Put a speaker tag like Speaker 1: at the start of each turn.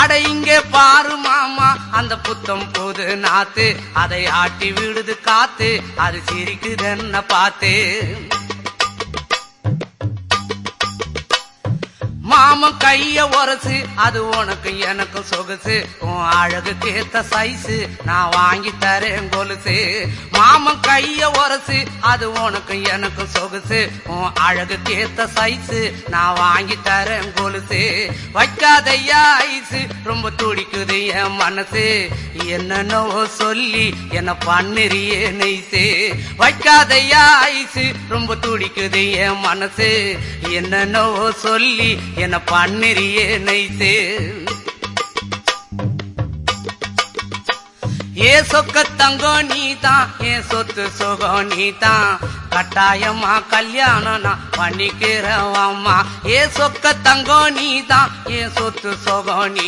Speaker 1: அட இங்கே பாரு மாமா அந்த புத்தம் புது நாத்து, அதை ஆட்டி விடுது காத்து, அது சிரிக்குதுன்ன பார்த்து. மாமன் கைய உரசு, அது உனக்கு எனக்கு சொகுசு, உன் அழகுக்கு ஏத்த சைஸு நான் வாங்கி தரேன் கொலுசு. மாமன் கைய உரசு, அது உனக்கு எனக்கு சொகுசு, உன் அழகுக்கு ஏத்த சைஸு நான் வாங்கி தரேன் கொலுசு. வைக்காதையா ஐசு, ரொம்ப துடிக்குது என் மனசு, என்னன்னோ சொல்லி என்ன பண்ணுறியே நெய்சு. வைக்காதையா ஐசு, ரொம்ப துடிக்குது என் மனசு, என்னன்னோ சொல்லி என்ன பண்ணுறியே நைசு. ஏ சொக்க தங்கம் நீதான், ஏன் சொத்து சுகம் நீதான், கட்டாயமா கல்யாணம் நான் பண்ணிக்கிறவம்மா. ஏ சொக்க தங்கம் நீதான், ஏன் சொத்து சுகம் நீ